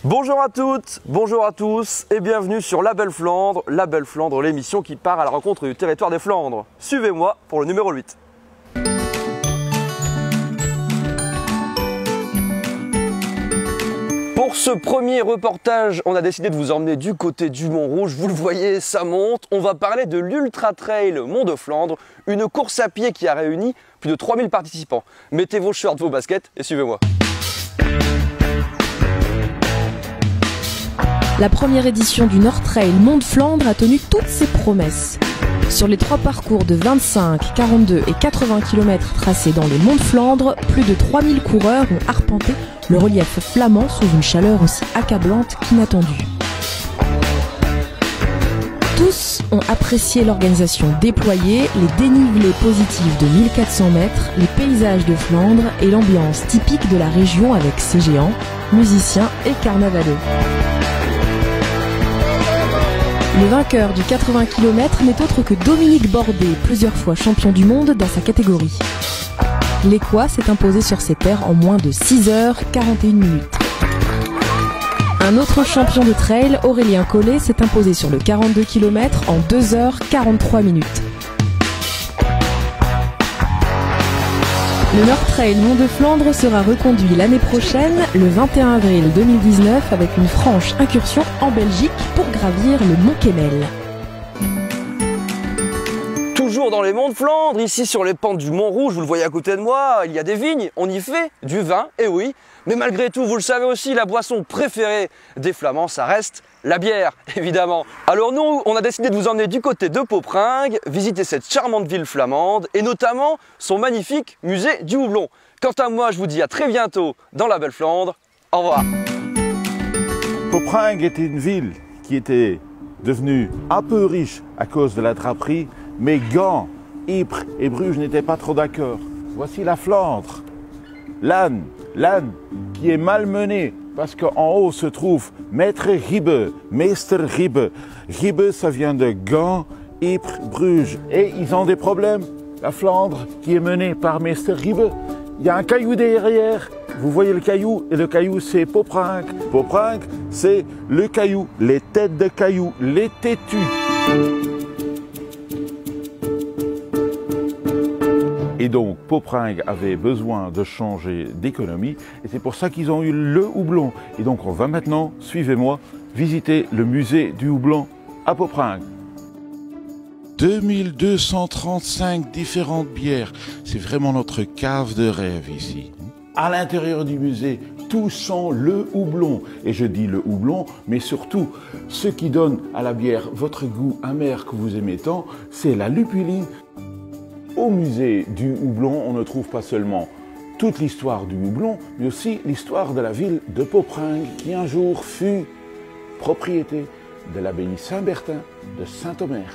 Bonjour à toutes, bonjour à tous et bienvenue sur La Belle Flandre, l'émission qui part à la rencontre du territoire des Flandres. Suivez-moi pour le numéro 8. Pour ce premier reportage, on a décidé de vous emmener du côté du Mont-Rouge. Vous le voyez, ça monte. On va parler de l'Ultra Trail Mont de Flandre, une course à pied qui a réuni plus de 3000 participants. Mettez vos shorts, vos baskets et suivez-moi. La première édition du Nord Trail Mont de Flandre a tenu toutes ses promesses. Sur les 3 parcours de 25, 42 et 80 km tracés dans les monts de Flandre, plus de 3000 coureurs ont arpenté le relief flamand sous une chaleur aussi accablante qu'inattendue. Tous ont apprécié l'organisation déployée, les dénivelés positifs de 1400 mètres, les paysages de Flandre et l'ambiance typique de la région avec ses géants, musiciens et carnavaleux. Le vainqueur du 80 km n'est autre que Dominique Bordet, plusieurs fois champion du monde dans sa catégorie. L'Écois s'est imposé sur ses terres en moins de 6h41 minutes. Un autre champion de trail, Aurélien Collet, s'est imposé sur le 42 km en 2h43 minutes. Le Nord Trail Mont de Flandre sera reconduit l'année prochaine, le 21 avril 2019, avec une franche incursion en Belgique pour gravir le Mont Kemmel. Toujours dans les monts de Flandre, ici sur les pentes du Mont-Rouge, vous le voyez à côté de moi, il y a des vignes, on y fait du vin, et oui. Mais malgré tout, vous le savez aussi, la boisson préférée des Flamands, ça reste la bière, évidemment. Alors nous, on a décidé de vous emmener du côté de Poperingue, visiter cette charmante ville flamande, et notamment son magnifique musée du houblon. Quant à moi, je vous dis à très bientôt dans la Belle Flandre. Au revoir. Poperingue était une ville qui était devenue un peu riche à cause de la draperie, mais Gand, Ypres et Bruges n'étaient pas trop d'accord. Voici la Flandre, l'âne qui est malmené parce qu'en haut se trouve Maître Ribbe, Meister Ribbe. Ribbe, ça vient de Gand, Ypres, Bruges. Et ils ont des problèmes. La Flandre qui est menée par Meister Ribbe, il y a un caillou derrière. Vous voyez le caillou, et le caillou c'est Poperingue. Poperingue, c'est le caillou, les têtes de caillou, les têtus. Et donc, Poperingue avait besoin de changer d'économie et c'est pour ça qu'ils ont eu le houblon. Et donc, on va maintenant, suivez-moi, visiter le musée du houblon à Poperingue. 2235 différentes bières. C'est vraiment notre cave de rêve ici. À l'intérieur du musée, tout sent le houblon. Et je dis le houblon, mais surtout, ce qui donne à la bière votre goût amer que vous aimez tant, c'est la lupuline. Au musée du houblon, on ne trouve pas seulement toute l'histoire du houblon, mais aussi l'histoire de la ville de Poperingue, qui un jour fut propriété de l'abbaye Saint-Bertin de Saint-Omer.